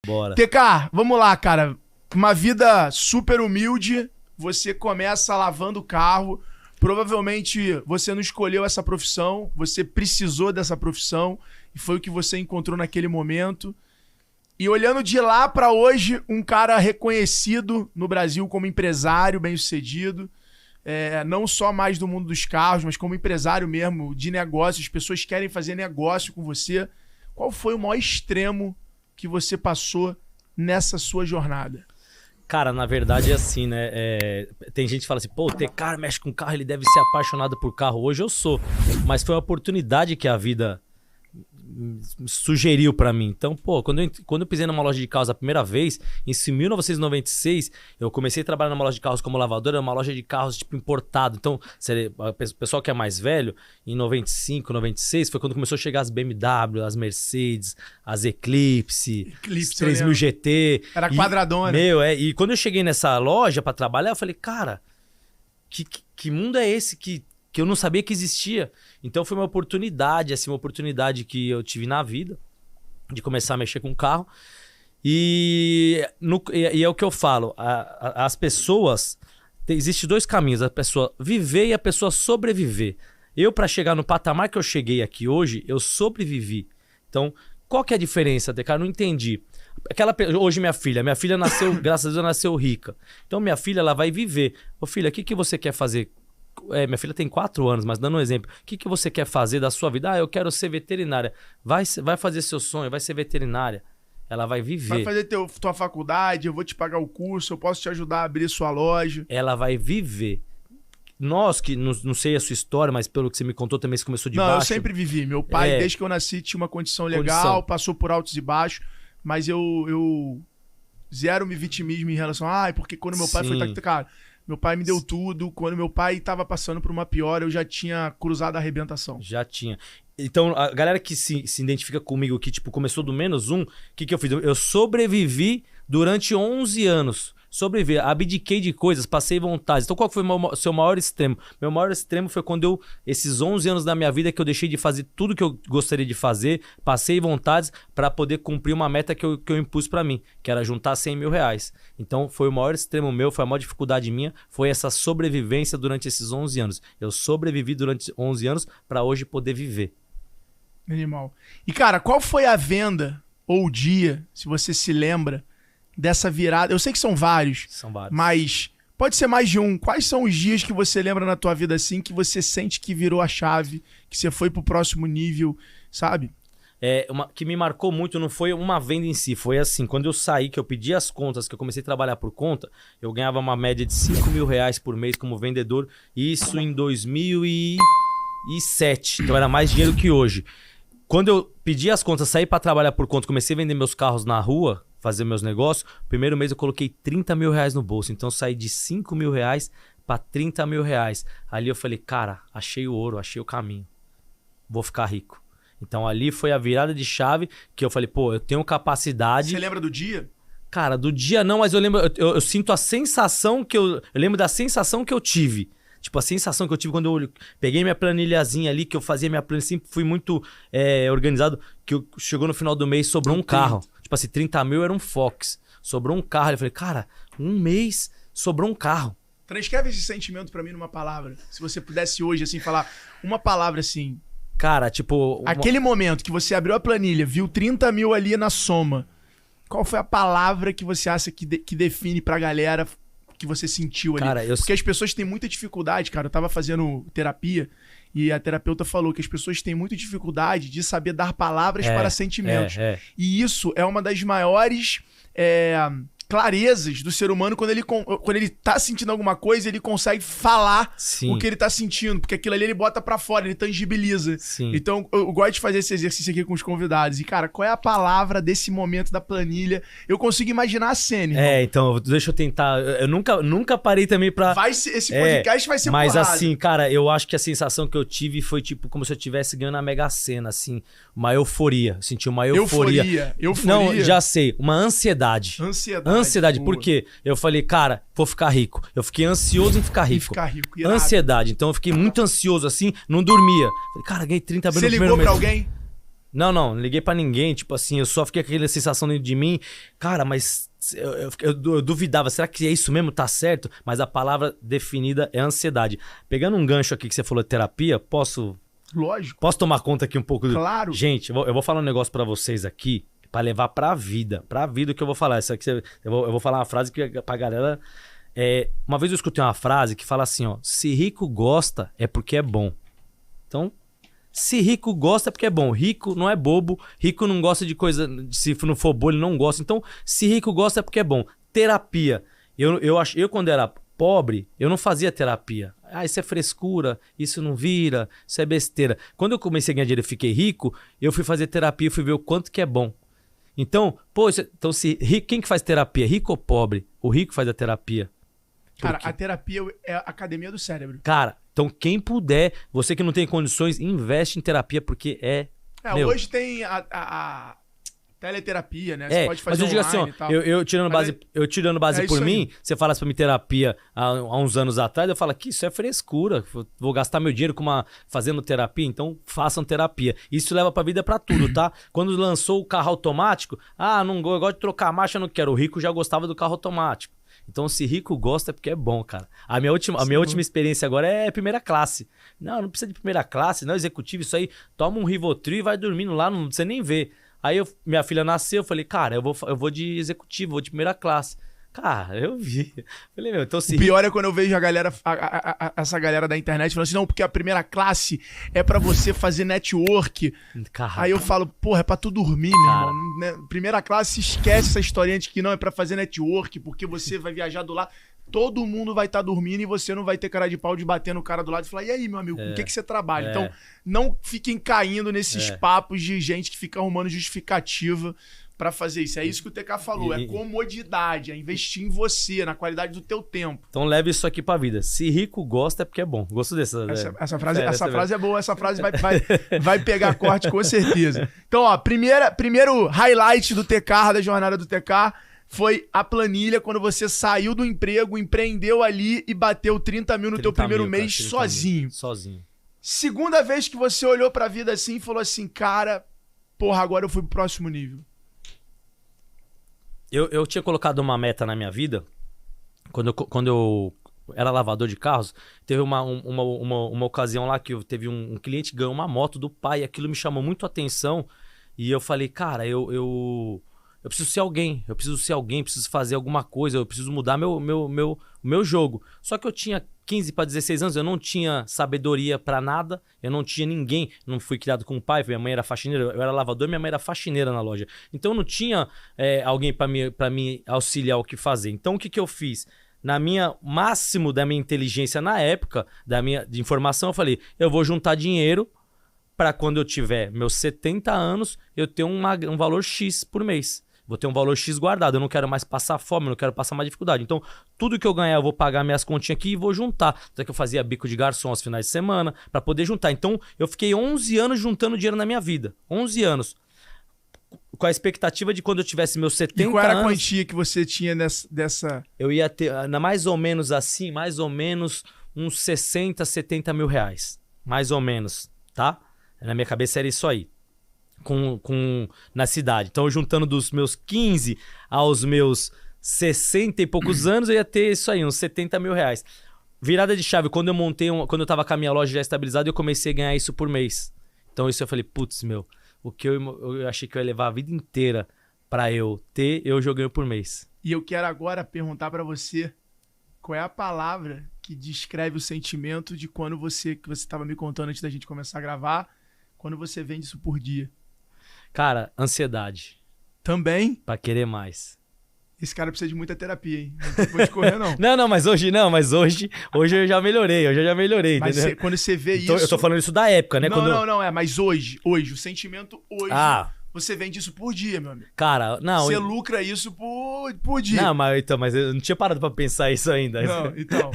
Bora. TK, vamos lá, cara. Uma vida super humilde, você começa lavando carro. Provavelmente você não escolheu essa profissão, você precisou dessa profissão e foi o que você encontrou naquele momento. E olhando de lá pra hoje, um cara reconhecido no Brasil como empresário bem-sucedido, não só mais do mundo dos carros, mas como empresário mesmo de negócios, as pessoas querem fazer negócio com você. Qual foi o maior extremo que você passou nessa sua jornada? Cara, na verdade é assim, né? Tem gente que fala assim, pô, o TK mexe com carro, ele deve ser apaixonado por carro. Hoje eu sou, mas foi uma oportunidade que a vida sugeriu pra mim. Então, pô, quando eu pisei numa loja de carros a primeira vez, em 1996, eu comecei a trabalhar numa loja de carros como lavadora, uma loja de carros tipo importado. Então, o pessoal que é mais velho, em 95, 96, foi quando começou a chegar as BMW, as Mercedes, as Eclipse 3000 GT. Era quadradona. E quando eu cheguei nessa loja pra trabalhar, eu falei, cara, que mundo é esse que eu não sabia que existia. Então foi uma oportunidade, assim, uma oportunidade que eu tive na vida de começar a mexer com carro. E é o que eu falo, as pessoas, existem dois caminhos, a pessoa viver e a pessoa sobreviver. Eu, para chegar no patamar que eu cheguei aqui hoje, eu sobrevivi. Então, qual que é a diferença, TK? Eu não entendi. Hoje minha filha nasceu, graças a Deus, ela nasceu rica. Então minha filha, ela vai viver. Ô filha, o que você quer fazer? Minha filha tem 4 anos, mas dando um exemplo. O que você quer fazer da sua vida? Eu quero ser veterinária. Vai fazer seu sonho, vai ser veterinária. Ela vai viver. Vai fazer tua faculdade, eu vou te pagar o curso, eu posso te ajudar a abrir sua loja. Ela vai viver. Nós, que não sei a sua história, mas pelo que você me contou também, você começou de baixo. Não, eu sempre vivi. Meu pai, desde que eu nasci, tinha uma condição legal, passou por altos e baixos, mas eu zero me vitimismo em relação a... porque quando meu pai foi... Cara, meu pai me deu tudo. Quando meu pai tava passando por uma pior, eu já tinha cruzado a arrebentação. Já tinha. Então, a galera que se identifica comigo, que tipo, começou do -1, o que eu fiz? Eu sobrevivi durante 11 anos. Sobrevivi, abdiquei de coisas, passei vontades. Então, qual foi o seu maior extremo? Meu maior extremo foi quando esses 11 anos da minha vida que eu deixei de fazer tudo que eu gostaria de fazer, passei vontades para poder cumprir uma meta que eu impus para mim, que era juntar 100 mil reais. Então, foi o maior extremo meu, foi a maior dificuldade minha, foi essa sobrevivência durante esses 11 anos. Eu sobrevivi durante 11 anos para hoje poder viver. Animal. E, cara, qual foi a venda ou o dia, se você se lembra, dessa virada? Eu sei que são vários. São vários. Mas pode ser mais de um. Quais são os dias que você lembra na tua vida assim, que você sente que virou a chave, que você foi pro próximo nível, sabe? Que me marcou muito não foi uma venda em si, foi assim, quando eu saí, que eu pedi as contas, que eu comecei a trabalhar por conta, eu ganhava uma média de 5 mil reais por mês como vendedor, isso em 2007, então era mais dinheiro que hoje. Quando eu pedi as contas, saí para trabalhar por conta, comecei a vender meus carros na rua, fazer meus negócios, primeiro mês eu coloquei 30 mil reais no bolso, então eu saí de 5 mil reais para 30 mil reais. Ali eu falei, cara, achei o ouro, achei o caminho, vou ficar rico. Então ali foi a virada de chave que eu falei, pô, eu tenho capacidade... Você lembra do dia? Cara, do dia não, mas eu lembro, eu sinto a sensação que eu lembro da sensação que eu tive. Tipo, a sensação que eu tive quando eu peguei minha planilhazinha ali, que eu fazia minha planilha, sempre fui muito organizado, que chegou no final do mês, sobrou um carro. Tipo assim, 30 mil era um Fox. Sobrou um carro. Eu falei, cara, um mês sobrou um carro. Transcreve esse sentimento pra mim numa palavra. Se você pudesse hoje, assim, falar uma palavra assim. Cara, tipo... Aquele momento que você abriu a planilha, viu 30 mil ali na soma, qual foi a palavra que você acha que define pra galera que você sentiu ali? Cara, Porque as pessoas têm muita dificuldade, cara. Eu tava fazendo terapia e a terapeuta falou que as pessoas têm muita dificuldade de saber dar palavras para sentimentos. E isso é uma das maiores clarezas do ser humano quando ele tá sentindo alguma coisa, ele consegue falar o que ele tá sentindo, porque aquilo ali ele bota pra fora, ele tangibiliza. Sim. Então, eu gosto de fazer esse exercício aqui com os convidados. E, cara, qual é a palavra desse momento da planilha? Eu consigo imaginar a cena. Então, deixa eu tentar. Eu nunca parei também pra... Esse podcast vai ser mas porrada. assim, cara, eu acho que a sensação que eu tive foi tipo como se eu estivesse ganhando a Mega Sena, assim, uma euforia. Senti uma euforia. Não, já sei, uma ansiedade. Ansiedade, por quê? Eu falei, cara, vou ficar rico. Eu fiquei ansioso em ficar rico. Ansiedade. Então eu fiquei muito ansioso assim, não dormia. Falei, cara, ganhei 30 mil no primeiro mês. Você ligou pra alguém? Não liguei pra ninguém, tipo assim, eu só fiquei com aquela sensação dentro de mim, cara, mas eu duvidava, será que é isso mesmo, tá certo? Mas a palavra definida é ansiedade. Pegando um gancho aqui que você falou de terapia, posso Lógico. tomar conta aqui um pouco do... Claro. Gente, eu vou falar um negócio pra vocês aqui, pra levar pra vida o que eu vou falar. Isso aqui, eu vou falar uma frase que pra galera... uma vez eu escutei uma frase que fala assim, ó, se rico gosta é porque é bom. Então, se rico gosta é porque é bom. Rico não é bobo, rico não gosta de coisa, se não for bom ele não gosta. Então, se rico gosta é porque é bom. Terapia. Eu quando era pobre, eu não fazia terapia. Ah, isso é frescura, isso não vira, isso é besteira. Quando eu comecei a ganhar dinheiro e fiquei rico, eu fui fazer terapia e fui ver o quanto que é bom. Então, quem que faz terapia? Rico ou pobre? O rico faz a terapia. Cara, a terapia é a academia do cérebro. Cara, então quem puder, você que não tem condições, investe em terapia porque hoje tem a teleterapia, né? Você pode fazer mas eu digo assim, ó, e tal. eu tirando base por mim, você falasse pra mim terapia há uns anos atrás, eu falo que isso é frescura, vou gastar meu dinheiro fazendo terapia, então façam terapia. Isso leva pra vida pra tudo, tá? Quando lançou o carro automático, eu gosto de trocar a marcha, eu não quero. O rico já gostava do carro automático. Então, se rico gosta é porque é bom, cara. A minha última experiência agora é primeira classe. Não precisa de primeira classe, não executivo, isso aí. Toma um Rivotril e vai dormindo lá, não precisa nem ver. Aí minha filha nasceu, eu falei, cara, eu vou de executivo, vou de primeira classe. Cara, eu vi. Falei, meu, então se... O pior é quando eu vejo a galera, essa galera da internet falando assim, não, porque a primeira classe é pra você fazer network. Cara, aí eu falo, porra, é pra tu dormir, meu irmão. Né? Primeira classe, esquece essa historinha de que não, é pra fazer network, porque você vai viajar do lado. Todo mundo vai estar dormindo e você não vai ter cara de pau de bater no cara do lado e falar, e aí, meu amigo, com o que você trabalha? Então, não fiquem caindo nesses papos de gente que fica arrumando justificativa pra fazer isso. É isso que o TK falou, é comodidade, é investir em você, na qualidade do teu tempo. Então leve isso aqui pra vida. Se rico gosta é porque é bom. Gosto dessa. Essa frase é boa, essa frase vai pegar corte com certeza. Então, ó, primeiro highlight do TK, da jornada do TK, foi a planilha, quando você saiu do emprego, empreendeu ali e bateu 30 mil no teu primeiro mês sozinho. Sozinho. Segunda vez que você olhou pra vida assim e falou assim, cara, porra, agora eu fui pro próximo nível. Eu tinha colocado uma meta na minha vida, quando eu era lavador de carros, teve uma ocasião lá que teve um cliente que ganhou uma moto do pai, e aquilo me chamou muito a atenção, e eu falei, cara, eu preciso ser alguém, preciso fazer alguma coisa, eu preciso mudar meu jogo. Só que eu tinha 15 para 16 anos, eu não tinha sabedoria para nada, eu não tinha ninguém, não fui criado com o pai, minha mãe era faxineira, eu era lavador, minha mãe era faxineira na loja. Então eu não tinha alguém para me auxiliar o que fazer. Então o que eu fiz? Na minha máximo da minha inteligência na época, de informação, eu falei, eu vou juntar dinheiro para quando eu tiver meus 70 anos, eu ter um valor X por mês. Vou ter um valor X guardado, eu não quero mais passar fome, eu não quero passar mais dificuldade. Então, tudo que eu ganhar, eu vou pagar minhas continhas aqui e vou juntar. Até que eu fazia bico de garçom aos finais de semana, para poder juntar. Então, eu fiquei 11 anos juntando dinheiro na minha vida. 11 anos. Com a expectativa de quando eu tivesse meus 70 anos... E qual era a quantia que você tinha dessa... Eu ia ter, mais ou menos assim, mais ou menos uns 60, 70 mil reais. Mais ou menos, tá? Na minha cabeça era isso aí. Na cidade. Então, juntando dos meus 15 aos meus 60 e poucos anos, eu ia ter isso aí, uns 70 mil reais. Virada de chave, quando eu tava com a minha loja já estabilizada, eu comecei a ganhar isso por mês. Então, isso eu falei, putz, o que eu achei que eu ia levar a vida inteira pra eu ter, eu joguei por mês. E eu quero agora perguntar pra você, qual é a palavra que descreve o sentimento de quando que você tava me contando antes da gente começar a gravar, quando você vende isso por dia? Cara, ansiedade. Também? Pra querer mais. Esse cara precisa de muita terapia, hein? Não vou te correr, não. Mas hoje eu já melhorei, Mas entendeu? Quando você vê então, isso... Eu tô falando isso da época, né? Mas hoje, o sentimento hoje, você vende isso por dia, meu amigo. Cara, não... Você lucra isso por dia. Não, mas eu não tinha parado pra pensar isso ainda. Não, então...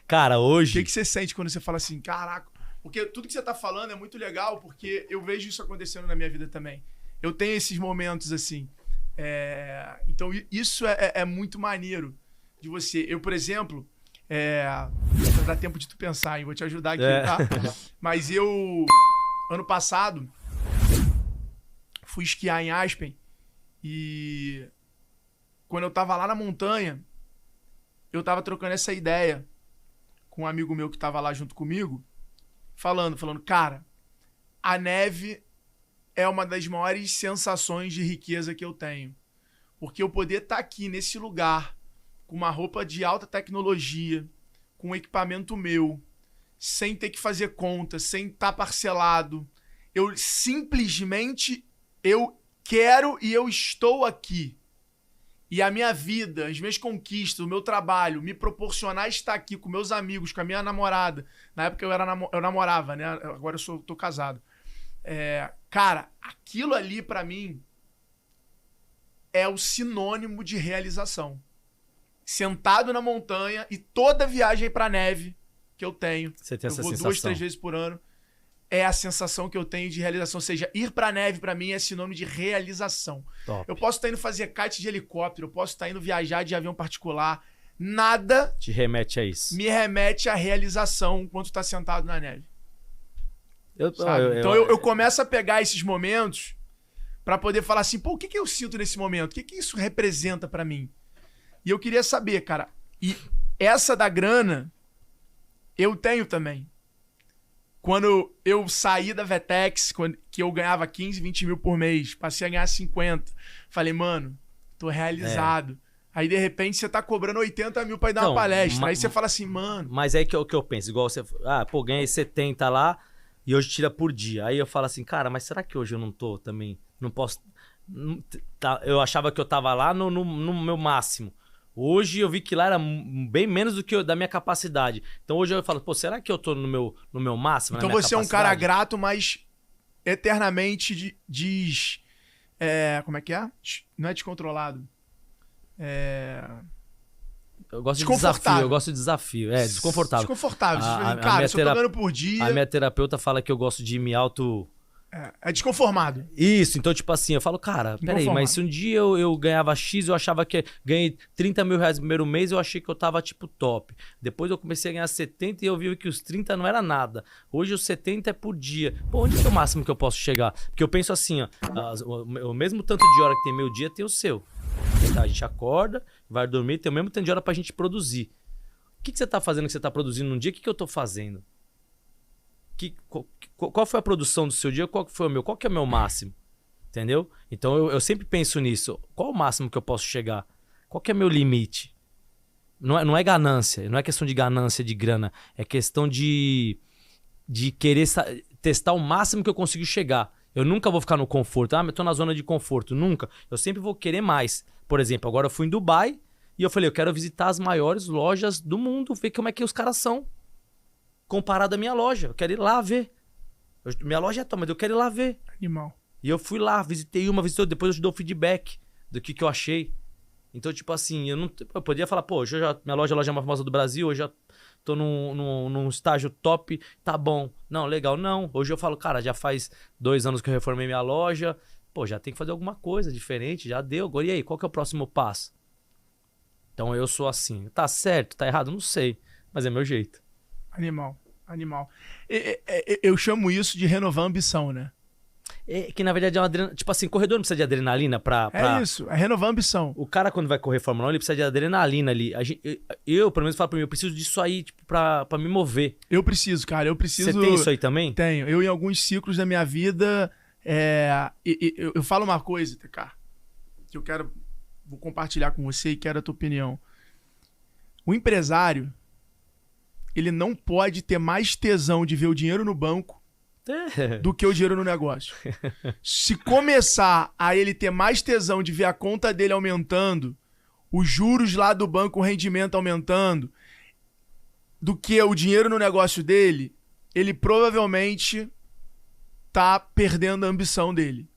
Cara, hoje... O que você sente quando você fala assim, caraca... Porque tudo que você tá falando é muito legal, porque eu vejo isso acontecendo na minha vida também. Eu tenho esses momentos assim. Então isso é muito maneiro de você. Eu, por exemplo, não dá tempo de tu pensar, hein? Vou te ajudar aqui, tá? Mas ano passado, fui esquiar em Aspen e quando eu tava lá na montanha, eu tava trocando essa ideia com um amigo meu que tava lá junto comigo, falando, cara, a neve é uma das maiores sensações de riqueza que eu tenho. Porque eu poder estar aqui nesse lugar, com uma roupa de alta tecnologia, com um equipamento meu, sem ter que fazer conta, sem estar parcelado. Eu simplesmente, eu quero e eu estou aqui. E a minha vida, as minhas conquistas, o meu trabalho, me proporcionar estar aqui com meus amigos, com a minha namorada. Na época eu namorava, né? Agora tô casado. Cara, aquilo ali pra mim é o sinônimo de realização. Sentado na montanha e toda viagem pra neve que eu tenho, Você tem essa eu vou sensação. 2, 3 vezes por ano, é a sensação que eu tenho de realização. Ou seja, ir pra neve pra mim é sinônimo de realização. Top. Eu posso estar indo fazer kite de helicóptero, eu posso estar indo viajar de avião particular. Nada Te remete a isso. me remete à realização enquanto tá sentado na neve. Sabe? Então eu começo a pegar esses momentos pra poder falar assim, pô, o que eu sinto nesse momento? O que isso representa pra mim? E eu queria saber, cara, e essa da grana eu tenho também. Quando eu saí da Vetex, que eu ganhava 15, 20 mil por mês, passei a ganhar 50. Falei, mano, tô realizado. Aí, de repente, você tá cobrando 80 mil pra ir dar uma palestra. Aí você fala assim, mano... Mas é que eu penso, igual você... pô, ganhei 70 lá e hoje tira por dia. Aí eu falo assim, cara, mas será que hoje eu não tô também... Não posso... eu achava que eu tava lá no meu máximo. Hoje eu vi que lá era bem menos do que da minha capacidade. Então hoje eu falo, pô, será que eu tô no meu máximo? Então você é um cara grato, mas eternamente diz... como é que é? Não é descontrolado. Eu gosto de desafio, eu gosto de desafio. É, desconfortável. Desconfortável. Cara, se eu tô ganhando por dia... A minha terapeuta fala que eu gosto de me auto... É desconformado. Isso, então tipo assim, eu falo, cara, peraí, mas se um dia eu ganhava X, eu achava que ganhei 30 mil reais no primeiro mês, eu achei que eu tava tipo top. Depois eu comecei a ganhar 70 e eu vi que os 30 não era nada. Hoje os 70 é por dia. Pô, onde é o máximo que eu posso chegar? Porque eu penso assim, ó, o mesmo tanto de hora que tem meu dia, tem o seu. A gente acorda, vai dormir, tem o mesmo tanto de hora pra gente produzir. O que você tá fazendo que você tá produzindo num dia? O que eu tô fazendo? Qual foi a produção do seu dia? Qual foi o meu? Qual que é o meu máximo? Entendeu? Então eu sempre penso nisso. Qual o máximo que eu posso chegar? Qual que é o meu limite? Não é ganância. Não é questão de ganância de grana. É questão de querer testar o máximo que eu consigo chegar. Eu nunca vou ficar no conforto. Eu tô na zona de conforto. Nunca. Eu sempre vou querer mais. Por exemplo, agora eu fui em Dubai e eu falei, eu quero visitar as maiores lojas do mundo, ver como é que os caras são. Comparado à minha loja. Eu quero ir lá ver. Minha loja é top, mas eu quero ir lá ver. Animal. E eu fui lá, visitei depois eu te dou feedback do que eu achei. Então, tipo assim, eu podia falar, pô, minha loja é a loja mais famosa do Brasil, hoje eu já tô num estágio top, tá bom. Não, legal, não. Hoje eu falo, cara, já faz 2 anos que eu reformei minha loja, pô, já tem que fazer alguma coisa diferente, já deu. Agora, e aí, qual que é o próximo passo? Então eu sou assim. Tá certo, tá errado? Não sei, mas é meu jeito. Animal. Eu chamo isso de renovar a ambição, né? É que na verdade é uma adrenalina. Tipo assim, corredor não precisa de adrenalina pra... É isso, é renovar a ambição. O cara, quando vai correr Fórmula 1, ele precisa de adrenalina ali. Eu, pelo menos, falo pra mim, eu preciso disso aí, tipo, pra me mover. Eu preciso, cara, eu preciso... Você tem isso aí também? Tenho. Eu, em alguns ciclos da minha vida, eu falo uma coisa, TK, que vou compartilhar com você e quero a tua opinião. O empresário, ele não pode ter mais tesão de ver o dinheiro no banco do que o dinheiro no negócio. Se começar a ele ter mais tesão de ver a conta dele aumentando, os juros lá do banco, o rendimento aumentando, do que o dinheiro no negócio dele, ele provavelmente tá perdendo a ambição dele.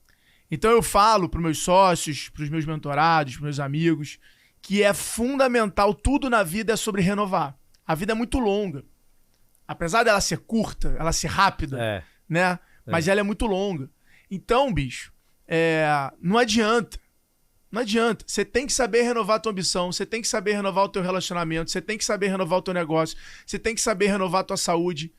Então eu falo para os meus sócios, para os meus mentorados, para os meus amigos, que é fundamental, tudo na vida é sobre renovar. A vida é muito longa. Apesar dela ser curta, ela ser rápida, né? Mas ela é muito longa. Então, bicho, não adianta. Não adianta. Você tem que saber renovar a tua ambição, você tem que saber renovar o teu relacionamento, você tem que saber renovar o teu negócio, você tem que saber renovar a tua saúde.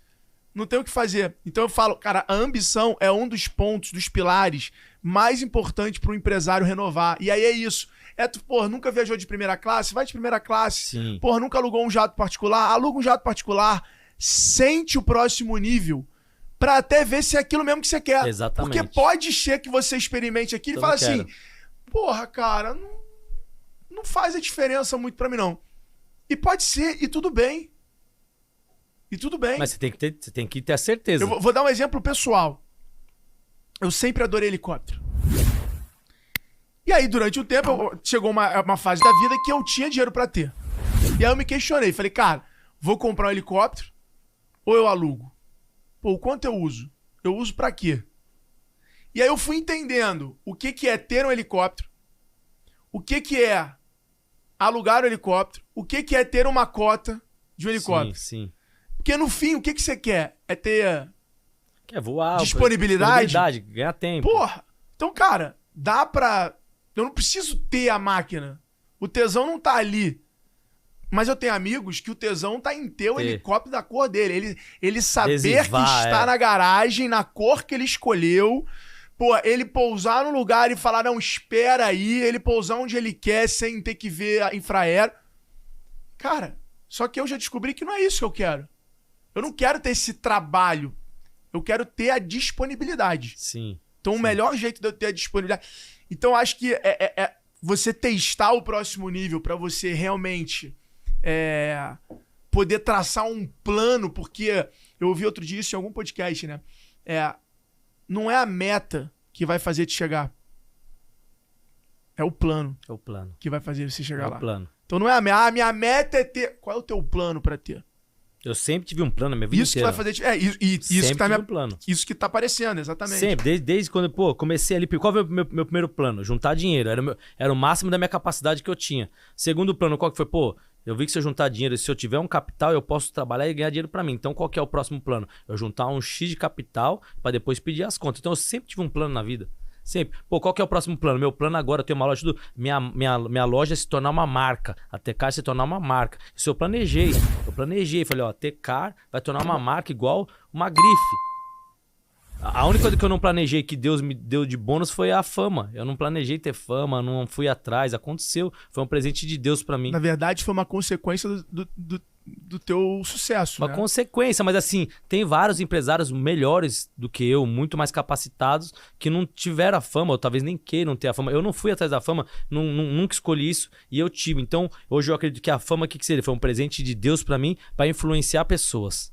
Não tem o que fazer. Então eu falo, cara, a ambição é um dos pontos, dos pilares mais importantes para um empresário renovar. E aí é isso. Tu, nunca viajou de primeira classe? Vai de primeira classe. Sim. Nunca alugou um jato particular? Aluga um jato particular. Sente o próximo nível pra até ver se é aquilo mesmo que você quer. Exatamente. Porque pode ser que você experimente aquilo e fala assim, cara, não faz a diferença muito pra mim não. E pode ser, e tudo bem. E tudo bem. Mas você tem que ter a certeza. Eu vou dar um exemplo pessoal. Eu sempre adorei helicóptero. E aí, durante um tempo, chegou uma fase da vida que eu tinha dinheiro pra ter. E aí eu me questionei. Falei, cara, vou comprar um helicóptero ou eu alugo? O quanto eu uso? Eu uso pra quê? E aí eu fui entendendo o que é ter um helicóptero, o que é alugar um helicóptero, o que é ter uma cota de um helicóptero. Sim. Porque no fim, o que você quer? É ter... Quer voar. Disponibilidade? Ganhar tempo. Então, cara, dá pra... Eu não preciso ter a máquina. O tesão não tá ali. Mas eu tenho amigos que o tesão tá em ter o helicóptero da cor dele. Ele saber Adesivar, que está na garagem, na cor que ele escolheu. Ele pousar no lugar e falar, não, espera aí. Ele pousar onde ele quer sem ter que ver a infraero. Cara, só que eu já descobri que não é isso que eu quero. Eu não quero ter esse trabalho. Eu quero ter a disponibilidade. Sim. Então, o melhor jeito de eu ter a disponibilidade... Então, acho que você testar o próximo nível para você realmente poder traçar um plano, porque eu ouvi outro dia isso em algum podcast, né? Não é a meta que vai fazer te chegar. É o plano. É o plano. Que vai fazer você chegar lá. É o plano. Então, não é a meta. Minha meta é ter... Qual é o teu plano para ter? Eu sempre tive um plano na minha vida Isso inteira. que vai fazer... isso que tá um plano. Isso que tá aparecendo, exatamente. Sempre, desde quando, comecei ali... Qual foi o meu primeiro plano? Juntar dinheiro. Era o máximo da minha capacidade que eu tinha. Segundo plano, qual que foi? Eu vi que se eu juntar dinheiro, se eu tiver um capital, eu posso trabalhar e ganhar dinheiro pra mim. Então, qual que é o próximo plano? Eu juntar um X de capital pra depois pedir as contas. Então, eu sempre tive um plano na vida. Sempre. Qual que é o próximo plano? Meu plano agora, eu tenho uma loja, minha loja é se tornar uma marca. A Tecar se tornar uma marca. Isso eu planejei. Falei, a Tecar vai tornar uma marca igual uma grife. A única coisa que eu não planejei que Deus me deu de bônus foi a fama. Eu não planejei ter fama, não fui atrás. Aconteceu. Foi um presente de Deus pra mim. Na verdade, foi uma consequência do teu sucesso, Uma consequência, mas assim, tem vários empresários melhores do que eu, muito mais capacitados, que não tiveram a fama, ou talvez nem queiram ter a fama. Eu não fui atrás da fama, nunca escolhi isso, e eu tive. Então, hoje eu acredito que a fama, o que seria? Foi um presente de Deus pra mim, pra influenciar pessoas.